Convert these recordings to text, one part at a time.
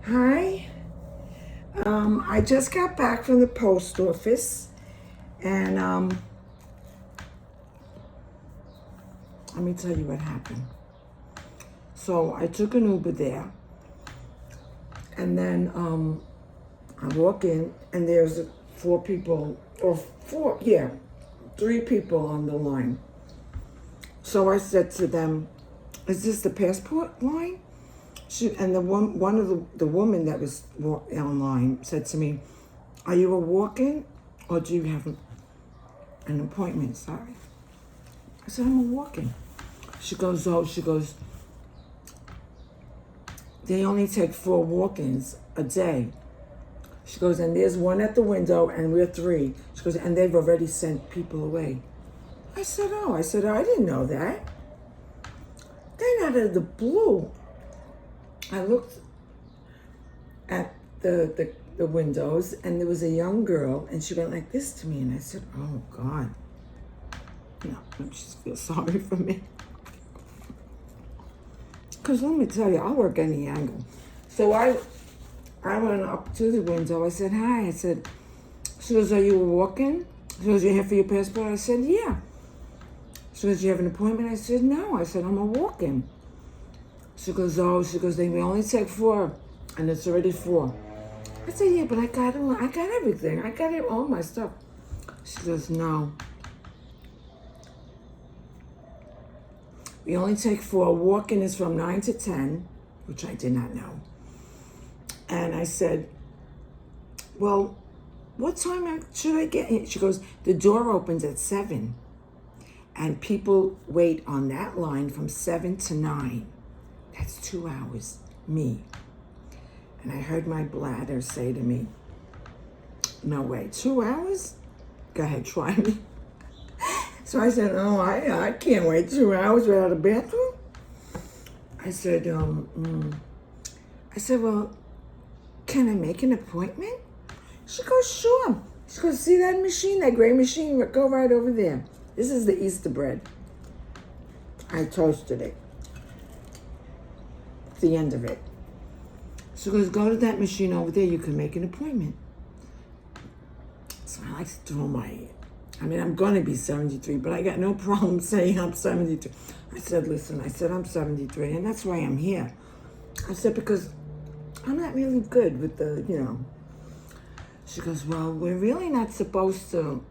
Hi. I just got back from the post office, and let me tell you what happened. So I took an Uber there, and then I walk in, and there's four people, or four, yeah, three people on the line. So I said to them, "Is this the passport line?" And one of the woman that was online said to me, "Are you a walk-in, or do you have an appointment?" Sorry. I said, "I'm a walk-in." She goes, "Oh," she goes, "they only take 4 walk-ins a day." She goes, "And there's one at the window, and we're three." She goes, "And they've already sent people away." I said, "Oh," I said, "I didn't know that." Then out of the blue, I looked at the windows, and there was a young girl, and she went like this to me, and I said, "Oh God." I just feel sorry for me. Because let me tell you, I work any angle. So I went up to the window. I said, "Hi." I said, she goes, "Are you walking?" She goes, "You here for your passport?" I said, "Yeah." She goes, "You have an appointment?" I said, "No." I said, "I'm a walk-in." She goes, "Oh," she goes, "They only take 4, and it's already 4." I said, "Yeah, but I got everything. I got it, all my stuff." She goes, "No. We only take 4. Walk-in is from 9 to 10, which I did not know." And I said, "Well, what time should I get in?" She goes, "The door opens at 7. And people wait on that line from 7 to 9. That's 2 hours." Me. And I heard my bladder say to me, "No way, 2 hours? Go ahead, try me." So I said, "Oh, I can't wait 2 hours without a bathroom." I said, "Well, can I make an appointment?" She goes, "Sure." She goes, "See that machine, that gray machine? Go right over there. This is the Easter bread. I toasted it. It's the end of it." She goes, "Go to that machine over there. You can make an appointment." So I like to throw I'm going to be 73, but I got no problem saying I'm 73. I said, "Listen," I said, "I'm 73, and that's why I'm here." I said, "Because I'm not really good with the. She goes, "Well, we're really not supposed to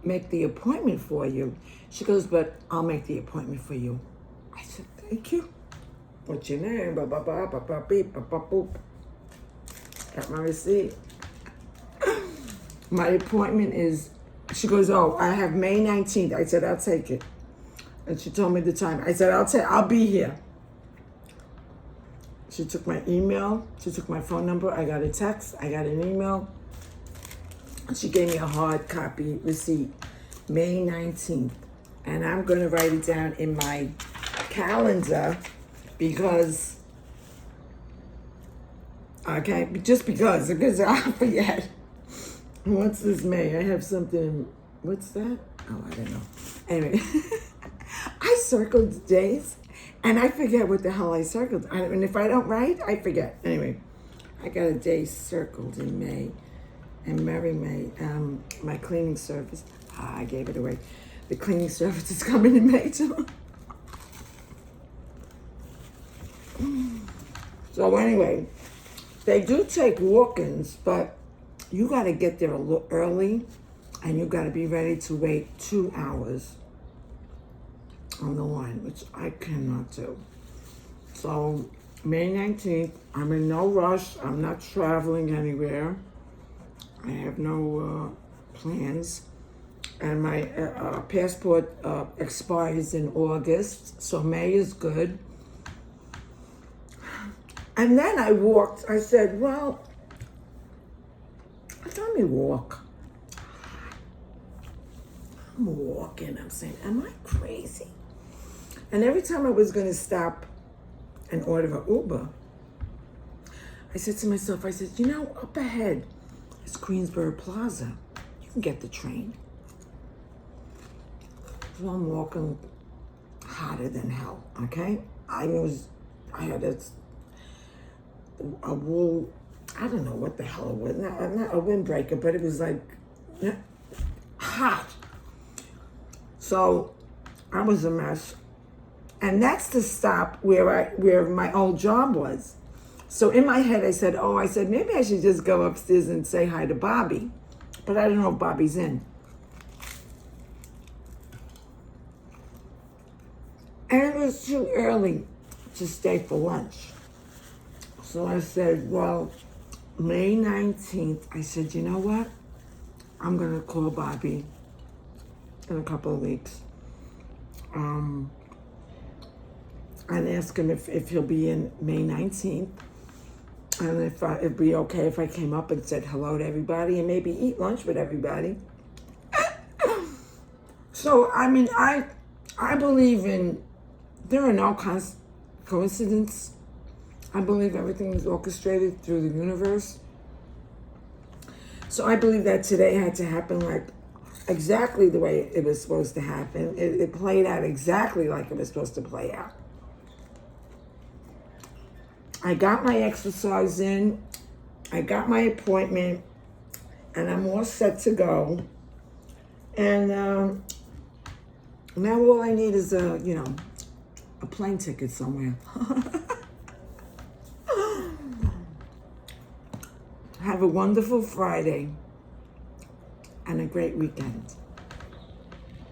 make the appointment for you." She goes, "But I'll make the appointment for you." I said, "Thank you. What's your name?" Ba ba ba ba ba beep ba ba boop. Got my receipt. My appointment is. She goes, "Oh, I have May 19th." I said, "I'll take it." And she told me the time. I said, I'll be here." She took my email. She took my phone number. I got a text. I got an email. She gave me a hard copy receipt, May 19th. And I'm going to write it down in my calendar because, okay, just because I forget. What's this May? I have something. What's that? Oh, I don't know. Anyway, I circled days and I forget what the hell I circled. And if I don't write, I forget. Anyway, I got a day circled in May. And Merry May, my cleaning service. I gave it away. The cleaning service is coming in May too. So anyway, they do take walk-ins, but you got to get there a little early, and you got to be ready to wait 2 hours on the line, which I cannot do. So May 19th, I'm in no rush. I'm not traveling anywhere. I have no plans. And my passport expires in August, so May is good. And then I said, "Well, let me walk." I'm walking. I'm saying, "Am I crazy?" And every time I was going to stop and order an Uber, I said to myself, I said, "Up ahead is Queensboro Plaza. You can get the train." So I'm walking hotter than hell, okay? I had a wool, I don't know what the hell it was, not a windbreaker, but it was like hot. So I was a mess. And that's the stop where my old job was. So in my head, I said, maybe I should just go upstairs and say hi to Bobby. But I don't know if Bobby's in. And it was too early to stay for lunch. So I said, well, May 19th, I said, you know what? I'm going to call Bobby in a couple of weeks. And ask him if he'll be in May 19th. And if it'd be okay if I came up and said hello to everybody and maybe eat lunch with everybody. So, I mean, I believe there are no coincidence. I believe everything is orchestrated through the universe. So I believe that today had to happen like exactly the way it was supposed to happen. It played out exactly like it was supposed to play out. I got my exercise in, I got my appointment, and I'm all set to go. And now all I need is a plane ticket somewhere. Have a wonderful Friday and a great weekend.